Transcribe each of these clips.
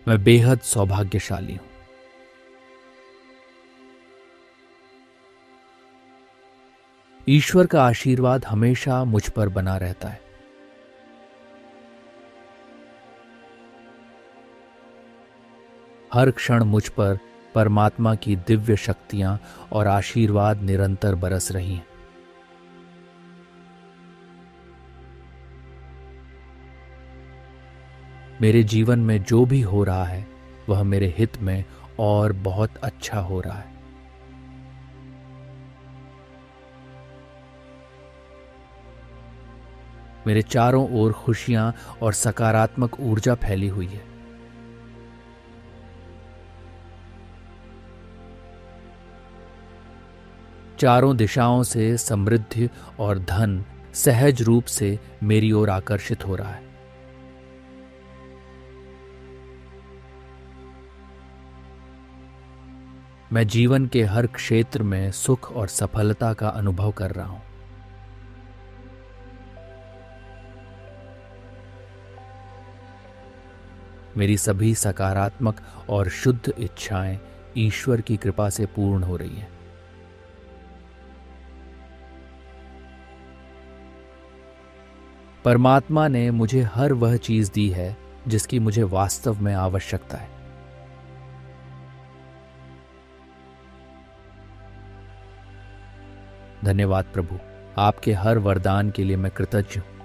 मैं बेहद सौभाग्यशाली हूँ। ईश्वर का आशीर्वाद हमेशा मुझ पर बना रहता है। हर क्षण मुझ पर परमात्मा की दिव्य शक्तियां और आशीर्वाद निरंतर बरस रही हैं। मेरे जीवन में जो भी हो रहा है वह मेरे हित में और बहुत अच्छा हो रहा है। मेरे चारों ओर खुशियां और सकारात्मक ऊर्जा फैली हुई है। चारों दिशाओं से समृद्धि और धन सहज रूप से मेरी ओर आकर्षित हो रहा है। मैं जीवन के हर क्षेत्र में सुख और सफलता का अनुभव कर रहा हूं। मेरी सभी सकारात्मक और शुद्ध इच्छाएं ईश्वर की कृपा से पूर्ण हो रही हैं। परमात्मा ने मुझे हर वह चीज दी है जिसकी मुझे वास्तव में आवश्यकता है। धन्यवाद प्रभु, आपके हर वरदान के लिए मैं कृतज्ञ हूं।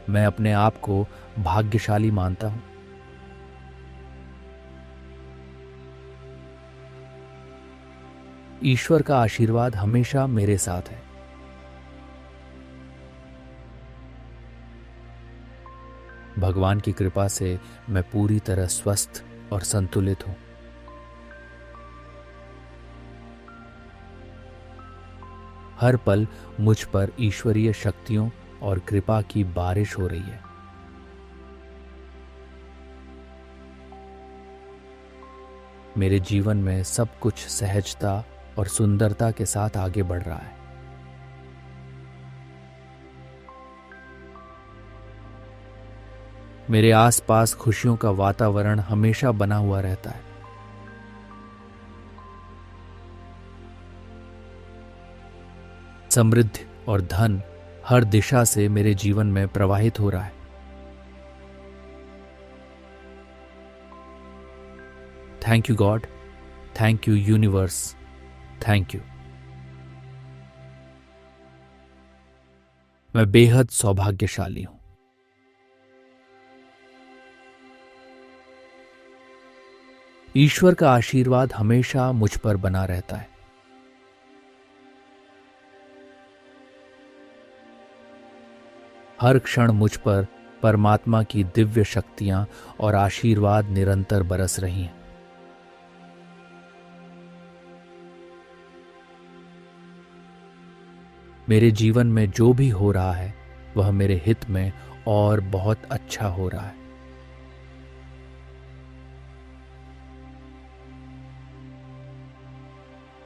मैं अपने आप को भाग्यशाली मानता हूं। ईश्वर का आशीर्वाद हमेशा मेरे साथ है। भगवान की कृपा से मैं पूरी तरह स्वस्थ और संतुलित हूं। हर पल मुझ पर ईश्वरीय शक्तियों और कृपा की बारिश हो रही है। मेरे जीवन में सब कुछ सहजता और सुंदरता के साथ आगे बढ़ रहा है। मेरे आसपास खुशियों का वातावरण हमेशा बना हुआ रहता है। समृद्धि और धन हर दिशा से मेरे जीवन में प्रवाहित हो रहा है। Thank you God, thank you universe, thank you. मैं बेहद सौभाग्यशाली हूं। ईश्वर का आशीर्वाद हमेशा मुझ पर बना रहता है। हर क्षण मुझ पर परमात्मा की दिव्य शक्तियां और आशीर्वाद निरंतर बरस रही हैं। मेरे जीवन में जो भी हो रहा है वह मेरे हित में और बहुत अच्छा हो रहा है।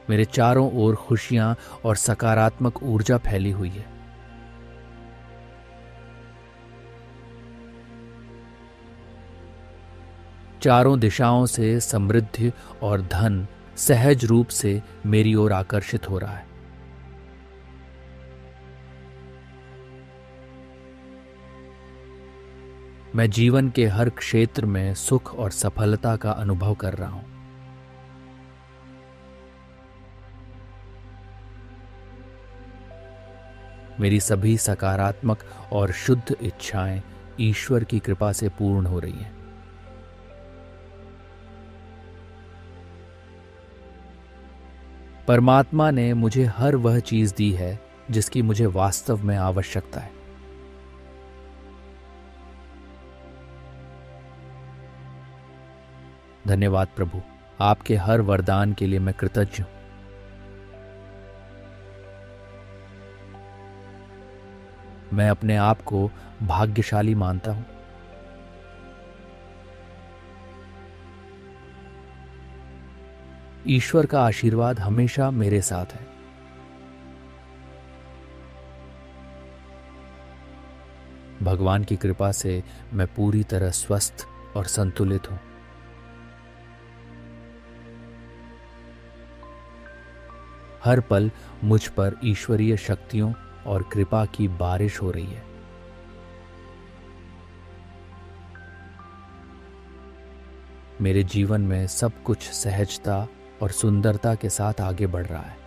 मेरे चारों ओर खुशियां और सकारात्मक ऊर्जा फैली हुई है। चारों दिशाओं से समृद्धि और धन सहज रूप से मेरी ओर आकर्षित हो रहा है। मैं जीवन के हर क्षेत्र में सुख और सफलता का अनुभव कर रहा हूं। मेरी सभी सकारात्मक और शुद्ध इच्छाएं ईश्वर की कृपा से पूर्ण हो रही हैं। परमात्मा ने मुझे हर वह चीज दी है जिसकी मुझे वास्तव में आवश्यकता है। धन्यवाद प्रभु, आपके हर वरदान के लिए मैं कृतज्ञ हूं। मैं अपने आप को भाग्यशाली मानता हूं। ईश्वर का आशीर्वाद हमेशा मेरे साथ है। भगवान की कृपा से मैं पूरी तरह स्वस्थ और संतुलित हूँ। हर पल मुझ पर ईश्वरीय शक्तियों और कृपा की बारिश हो रही है। मेरे जीवन में सब कुछ सहजता और सुंदरता के साथ आगे बढ़ रहा है।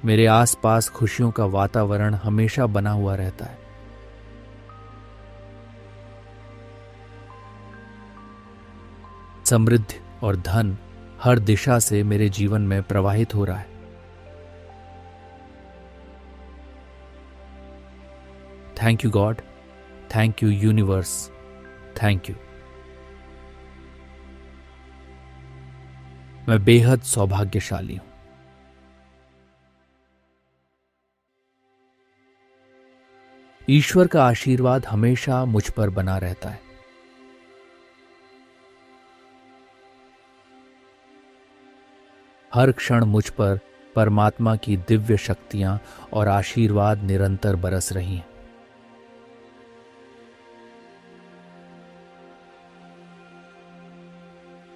मेरे आसपास खुशियों का वातावरण हमेशा बना हुआ रहता है। समृद्धि और धन हर दिशा से मेरे जीवन में प्रवाहित हो रहा है। Thank you God, thank you universe, thank you. मैं बेहद सौभाग्यशाली हूं। ईश्वर का आशीर्वाद हमेशा मुझ पर बना रहता है। हर क्षण मुझ पर परमात्मा की दिव्य शक्तियां और आशीर्वाद निरंतर बरस रही हैं।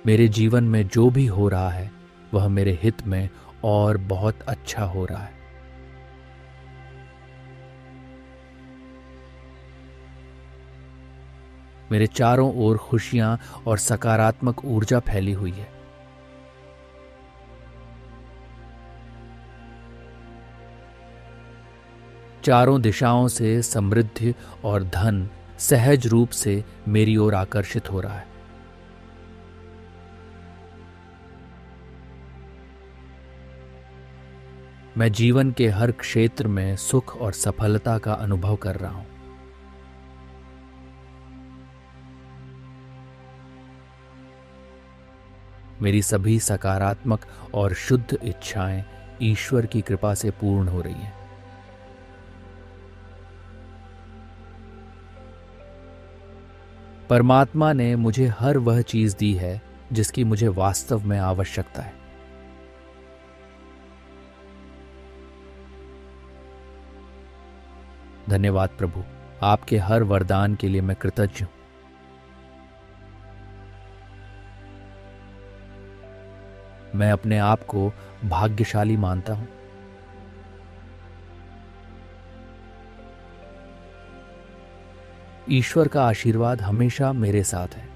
मेरे जीवन में जो भी हो रहा है वह मेरे हित में और बहुत अच्छा हो रहा है। मेरे चारों ओर खुशियां और सकारात्मक ऊर्जा फैली हुई है। चारों दिशाओं से समृद्धि और धन सहज रूप से मेरी ओर आकर्षित हो रहा है। मैं जीवन के हर क्षेत्र में सुख और सफलता का अनुभव कर रहा हूं। मेरी सभी सकारात्मक और शुद्ध इच्छाएं ईश्वर की कृपा से पूर्ण हो रही हैं। परमात्मा ने मुझे हर वह चीज दी है जिसकी मुझे वास्तव में आवश्यकता है। धन्यवाद प्रभु, आपके हर वरदान के लिए मैं कृतज्ञ हूं। मैं अपने आप को भाग्यशाली मानता हूं। ईश्वर का आशीर्वाद हमेशा मेरे साथ है।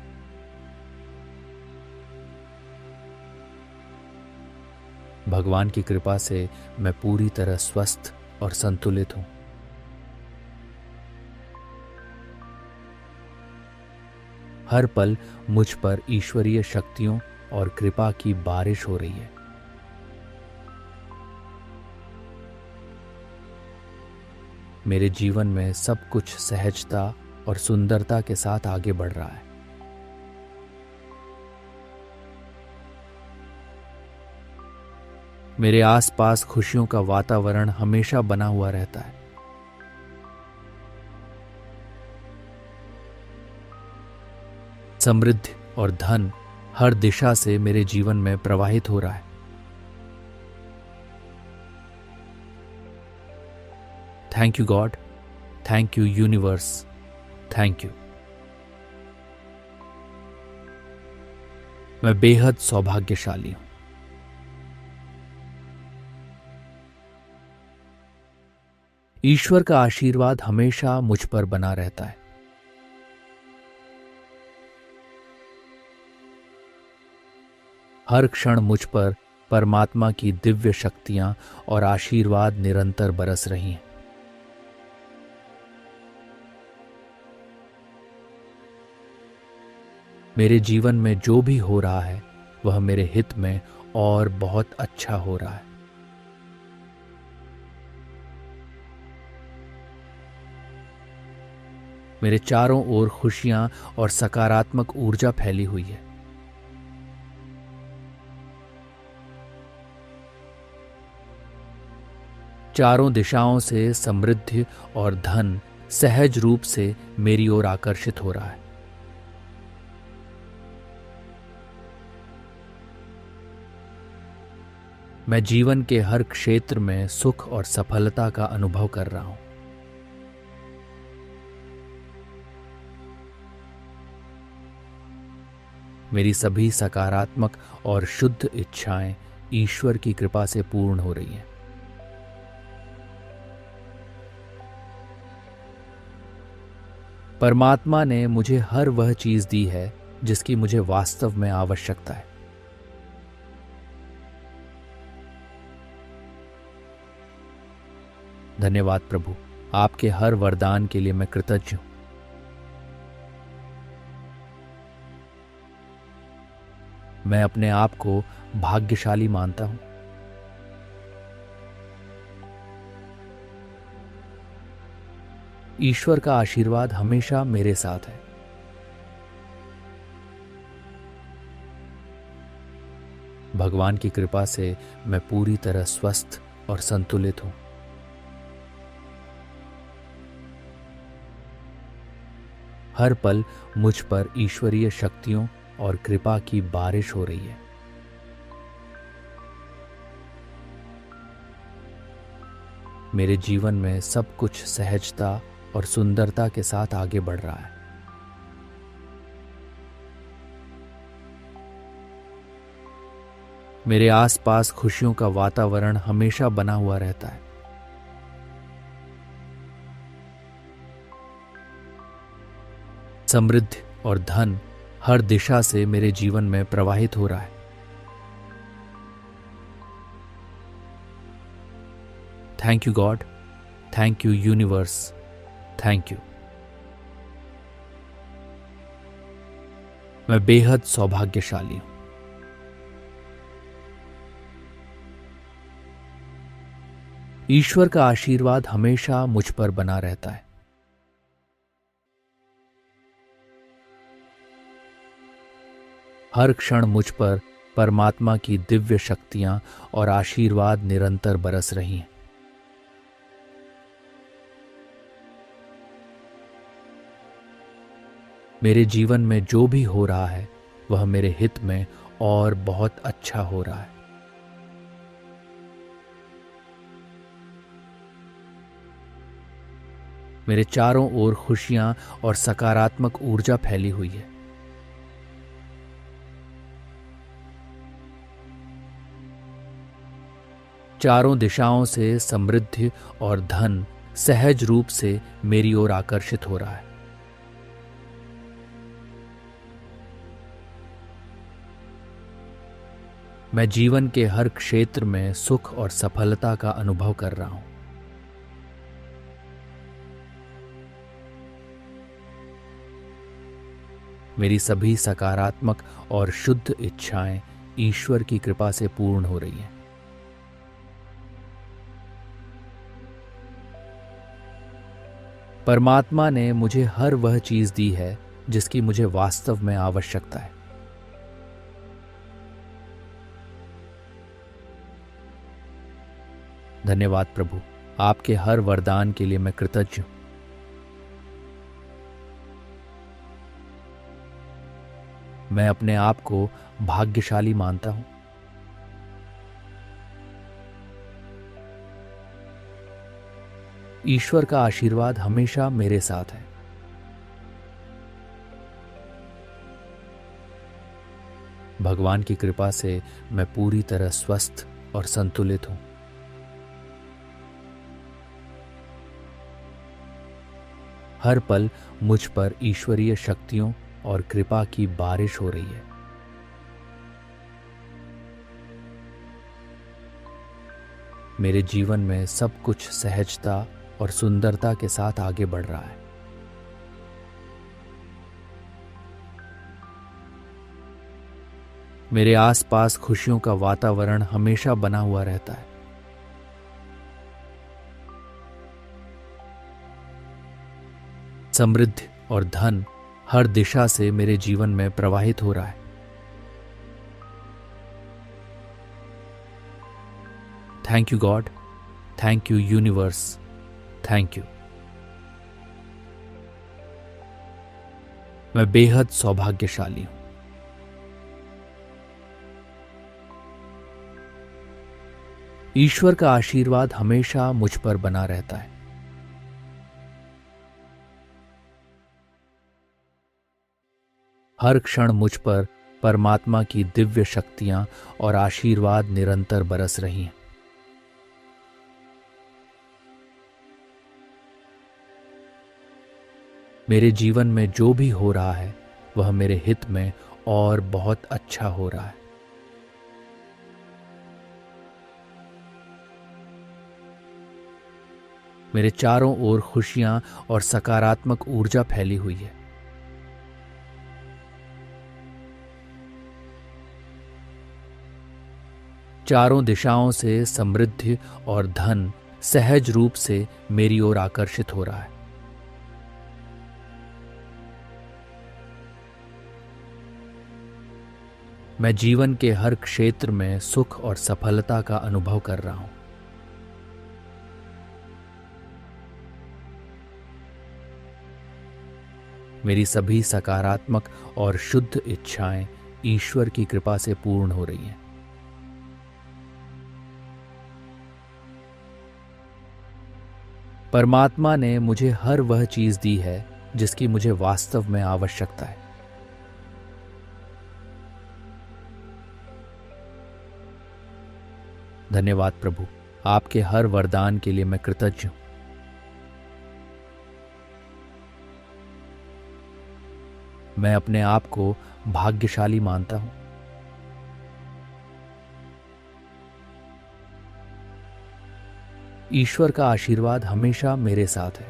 भगवान की कृपा से मैं पूरी तरह स्वस्थ और संतुलित हूं। हर पल मुझ पर ईश्वरीय शक्तियों और कृपा की बारिश हो रही है। मेरे जीवन में सब कुछ सहजता और सुंदरता के साथ आगे बढ़ रहा है। मेरे आसपास खुशियों का वातावरण हमेशा बना हुआ रहता है। समृद्धि और धन हर दिशा से मेरे जीवन में प्रवाहित हो रहा है। Thank you God, thank you universe, thank you. मैं बेहद सौभाग्यशाली हूं। ईश्वर का आशीर्वाद हमेशा मुझ पर बना रहता है। हर क्षण मुझ पर परमात्मा की दिव्य शक्तियां और आशीर्वाद निरंतर बरस रही हैं। मेरे जीवन में जो भी हो रहा है वह मेरे हित में और बहुत अच्छा हो रहा है। मेरे चारों ओर खुशियां और सकारात्मक ऊर्जा फैली हुई है। चारों दिशाओं से समृद्धि और धन सहज रूप से मेरी ओर आकर्षित हो रहा है। मैं जीवन के हर क्षेत्र में सुख और सफलता का अनुभव कर रहा हूं। मेरी सभी सकारात्मक और शुद्ध इच्छाएं ईश्वर की कृपा से पूर्ण हो रही हैं। परमात्मा ने मुझे हर वह चीज दी है जिसकी मुझे वास्तव में आवश्यकता है। धन्यवाद प्रभु, आपके हर वरदान के लिए मैं कृतज्ञ हूं। मैं अपने आप को भाग्यशाली मानता हूं। ईश्वर का आशीर्वाद हमेशा मेरे साथ है। भगवान की कृपा से मैं पूरी तरह स्वस्थ और संतुलित हूं। हर पल मुझ पर ईश्वरीय शक्तियों और कृपा की बारिश हो रही है। मेरे जीवन में सब कुछ सहजता और सुंदरता के साथ आगे बढ़ रहा है। मेरे आसपास खुशियों का वातावरण हमेशा बना हुआ रहता है। समृद्धि और धन हर दिशा से मेरे जीवन में प्रवाहित हो रहा है। Thank you God, thank you universe, thank you. मैं बेहद सौभाग्यशाली हूं। ईश्वर का आशीर्वाद हमेशा मुझ पर बना रहता है। हर क्षण मुझ पर परमात्मा की दिव्य शक्तियां और आशीर्वाद निरंतर बरस रही हैं। मेरे जीवन में जो भी हो रहा है वह मेरे हित में और बहुत अच्छा हो रहा है। मेरे चारों ओर खुशियां और सकारात्मक ऊर्जा फैली हुई है। चारों दिशाओं से समृद्धि और धन सहज रूप से मेरी ओर आकर्षित हो रहा है। मैं जीवन के हर क्षेत्र में सुख और सफलता का अनुभव कर रहा हूं। मेरी सभी सकारात्मक और शुद्ध इच्छाएं ईश्वर की कृपा से पूर्ण हो रही हैं। परमात्मा ने मुझे हर वह चीज दी है जिसकी मुझे वास्तव में आवश्यकता है। धन्यवाद प्रभु, आपके हर वरदान के लिए मैं कृतज्ञ हूं। मैं अपने आप को भाग्यशाली मानता हूं। ईश्वर का आशीर्वाद हमेशा मेरे साथ है। भगवान की कृपा से मैं पूरी तरह स्वस्थ और संतुलित हूं। हर पल मुझ पर ईश्वरीय शक्तियों और कृपा की बारिश हो रही है। मेरे जीवन में सब कुछ सहजता और सुंदरता के साथ आगे बढ़ रहा है। मेरे आसपास खुशियों का वातावरण हमेशा बना हुआ रहता है। समृद्धि और धन हर दिशा से मेरे जीवन में प्रवाहित हो रहा है। Thank you God, thank you universe, thank you. मैं बेहद सौभाग्यशाली हूं। ईश्वर का आशीर्वाद हमेशा मुझ पर बना रहता है। हर क्षण मुझ पर परमात्मा की दिव्य शक्तियां और आशीर्वाद निरंतर बरस रही हैं। मेरे जीवन में जो भी हो रहा है वह मेरे हित में और बहुत अच्छा हो रहा है। मेरे चारों ओर खुशियां और सकारात्मक ऊर्जा फैली हुई है। चारों दिशाओं से समृद्धि और धन सहज रूप से मेरी ओर आकर्षित हो रहा है। मैं जीवन के हर क्षेत्र में सुख और सफलता का अनुभव कर रहा हूं। मेरी सभी सकारात्मक और शुद्ध इच्छाएं ईश्वर की कृपा से पूर्ण हो रही हैं। परमात्मा ने मुझे हर वह चीज दी है जिसकी मुझे वास्तव में आवश्यकता है। धन्यवाद प्रभु, आपके हर वरदान के लिए मैं कृतज्ञ हूं। मैं अपने आप को भाग्यशाली मानता हूं। ईश्वर का आशीर्वाद हमेशा मेरे साथ है।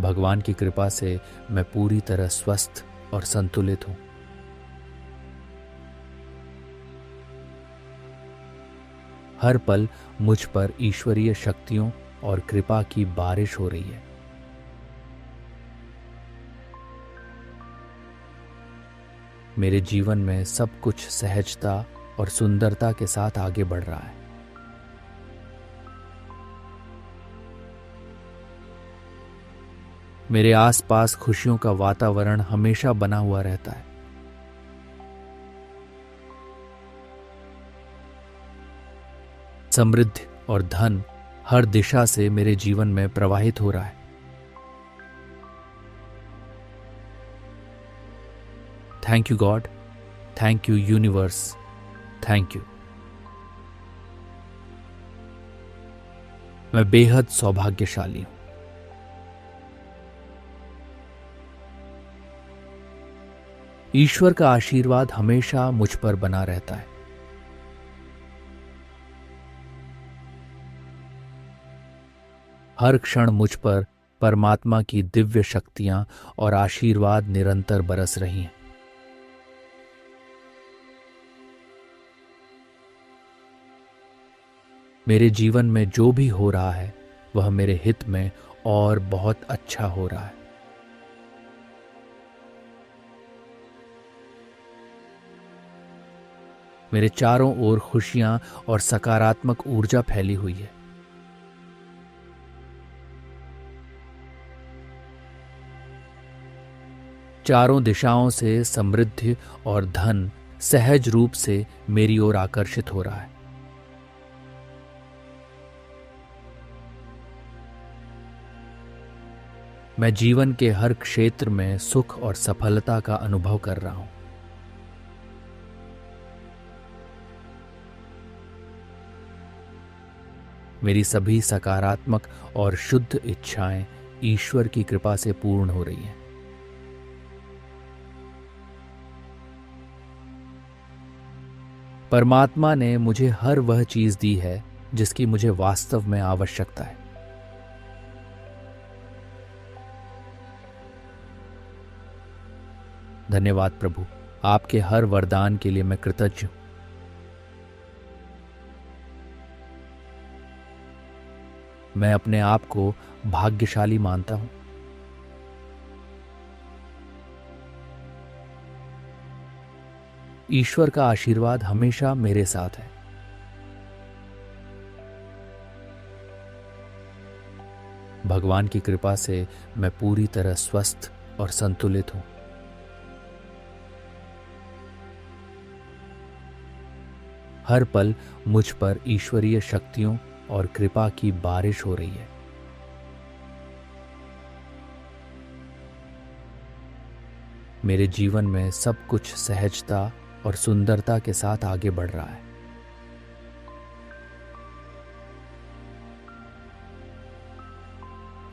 भगवान की कृपा से मैं पूरी तरह स्वस्थ और संतुलित हूं। हर पल मुझ पर ईश्वरीय शक्तियों और कृपा की बारिश हो रही है। मेरे जीवन में सब कुछ सहजता और सुंदरता के साथ आगे बढ़ रहा है। मेरे आसपास खुशियों का वातावरण हमेशा बना हुआ रहता है। समृद्धि और धन हर दिशा से मेरे जीवन में प्रवाहित हो रहा है। Thank you God, thank you universe, thank you. मैं बेहद सौभाग्यशाली हूं। ईश्वर का आशीर्वाद हमेशा मुझ पर बना रहता है। हर क्षण मुझ पर परमात्मा की दिव्य शक्तियां और आशीर्वाद निरंतर बरस रही हैं। मेरे जीवन में जो भी हो रहा है वह मेरे हित में और बहुत अच्छा हो रहा है। मेरे चारों ओर खुशियां और सकारात्मक ऊर्जा फैली हुई है। चारों दिशाओं से समृद्धि और धन सहज रूप से मेरी ओर आकर्षित हो रहा है। मैं जीवन के हर क्षेत्र में सुख और सफलता का अनुभव कर रहा हूं। मेरी सभी सकारात्मक और शुद्ध इच्छाएं ईश्वर की कृपा से पूर्ण हो रही हैं। परमात्मा ने मुझे हर वह चीज दी है जिसकी मुझे वास्तव में आवश्यकता है। धन्यवाद प्रभु, आपके हर वरदान के लिए मैं कृतज्ञ हूं। मैं अपने आप को भाग्यशाली मानता हूं। ईश्वर का आशीर्वाद हमेशा मेरे साथ है। भगवान की कृपा से मैं पूरी तरह स्वस्थ और संतुलित हूं। हर पल मुझ पर ईश्वरीय शक्तियों और कृपा की बारिश हो रही है। मेरे जीवन में सब कुछ सहजता और सुंदरता के साथ आगे बढ़ रहा है।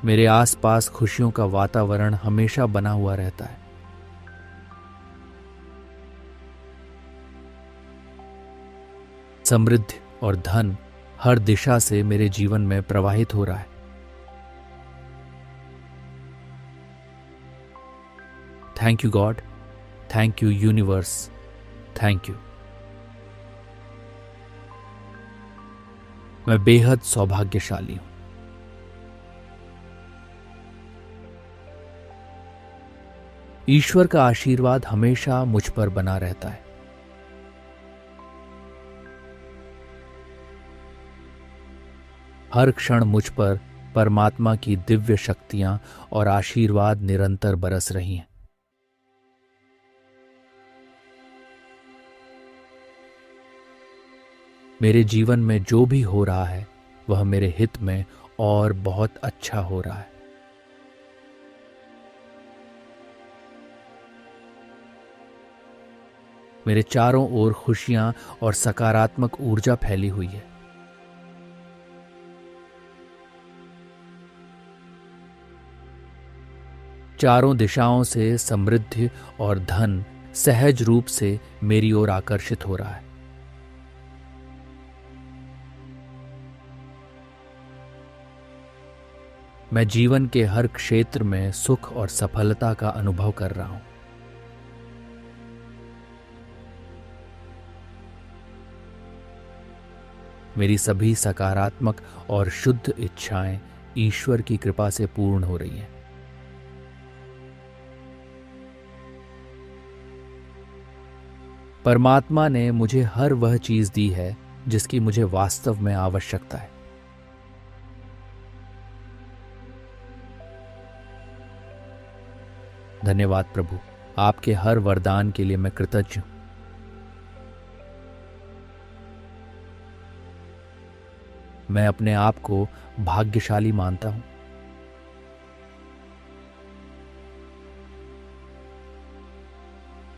मेरे आसपास खुशियों का वातावरण हमेशा बना हुआ रहता है। समृद्धि और धन हर दिशा से मेरे जीवन में प्रवाहित हो रहा है। Thank you God, thank you universe, thank you. मैं बेहद सौभाग्यशाली हूं। ईश्वर का आशीर्वाद हमेशा मुझ पर बना रहता है। हर क्षण मुझ पर परमात्मा की दिव्य शक्तियां और आशीर्वाद निरंतर बरस रही हैं। मेरे जीवन में जो भी हो रहा है वह मेरे हित में और बहुत अच्छा हो रहा है। मेरे चारों ओर खुशियां और सकारात्मक ऊर्जा फैली हुई है। चारों दिशाओं से समृद्धि और धन सहज रूप से मेरी ओर आकर्षित हो रहा है। मैं जीवन के हर क्षेत्र में सुख और सफलता का अनुभव कर रहा हूं। मेरी सभी सकारात्मक और शुद्ध इच्छाएं ईश्वर की कृपा से पूर्ण हो रही हैं। परमात्मा ने मुझे हर वह चीज दी है जिसकी मुझे वास्तव में आवश्यकता है। धन्यवाद प्रभु, आपके हर वरदान के लिए मैं कृतज्ञ हूं। मैं अपने आप को भाग्यशाली मानता हूं।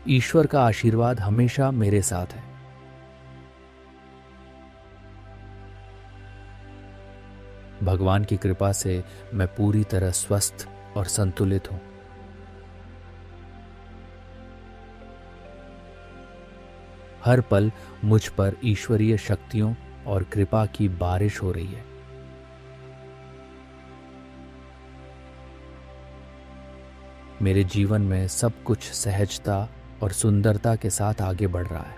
ईश्वर का आशीर्वाद हमेशा मेरे साथ है। भगवान की कृपा से मैं पूरी तरह स्वस्थ और संतुलित हूं। हर पल मुझ पर ईश्वरीय शक्तियों और कृपा की बारिश हो रही है। मेरे जीवन में सब कुछ सहजता और सुंदरता के साथ आगे बढ़ रहा है।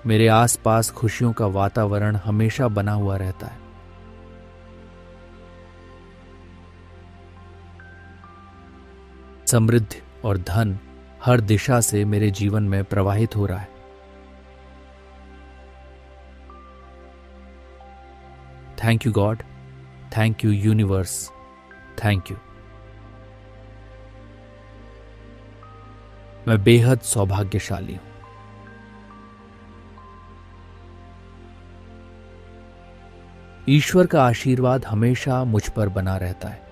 मेरे आसपास खुशियों का वातावरण हमेशा बना हुआ रहता है। समृद्धि और धन हर दिशा से मेरे जीवन में प्रवाहित हो रहा है। Thank you God, thank you universe, thank you. मैं बेहद सौभाग्यशाली हूं। ईश्वर का आशीर्वाद हमेशा मुझ पर बना रहता है।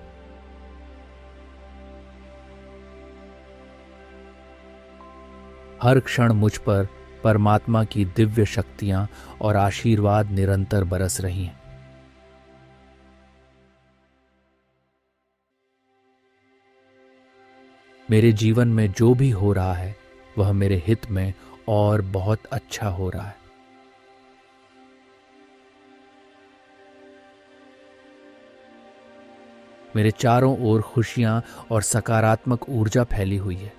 हर क्षण मुझ पर परमात्मा की दिव्य शक्तियां और आशीर्वाद निरंतर बरस रही हैं। मेरे जीवन में जो भी हो रहा है वह मेरे हित में और बहुत अच्छा हो रहा है। मेरे चारों ओर खुशियां और सकारात्मक ऊर्जा फैली हुई है।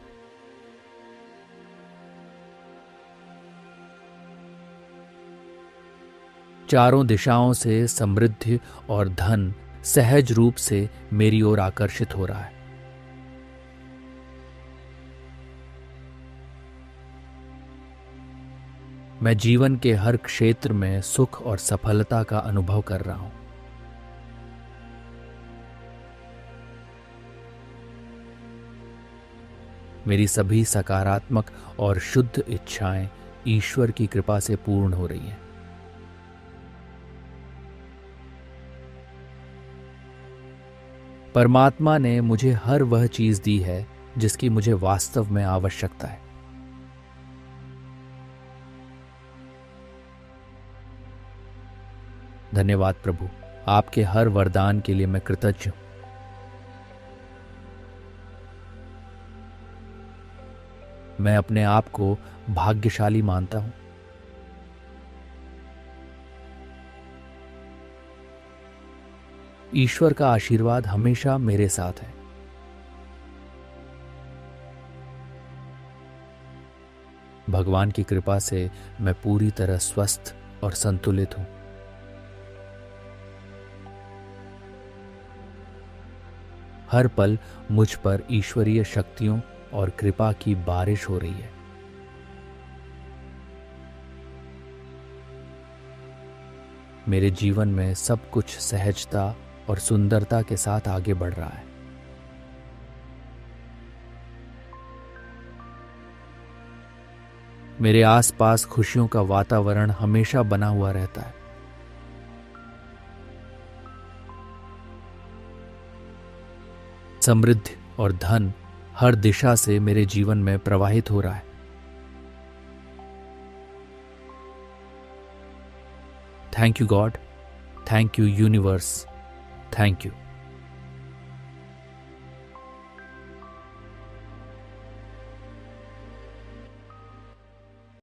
चारों दिशाओं से समृद्धि और धन सहज रूप से मेरी ओर आकर्षित हो रहा है। मैं जीवन के हर क्षेत्र में सुख और सफलता का अनुभव कर रहा हूं। मेरी सभी सकारात्मक और शुद्ध इच्छाएं ईश्वर की कृपा से पूर्ण हो रही हैं। परमात्मा ने मुझे हर वह चीज दी है जिसकी मुझे वास्तव में आवश्यकता है। धन्यवाद प्रभु, आपके हर वरदान के लिए मैं कृतज्ञ हूं। मैं अपने आप को भाग्यशाली मानता हूं। ईश्वर का आशीर्वाद हमेशा मेरे साथ है। भगवान की कृपा से मैं पूरी तरह स्वस्थ और संतुलित हूं। हर पल मुझ पर ईश्वरीय शक्तियों और कृपा की बारिश हो रही है। मेरे जीवन में सब कुछ सहजता और सुंदरता के साथ आगे बढ़ रहा है। मेरे आसपास खुशियों का वातावरण हमेशा बना हुआ रहता है। समृद्धि और धन हर दिशा से मेरे जीवन में प्रवाहित हो रहा है। Thank you God, thank you universe, thank you.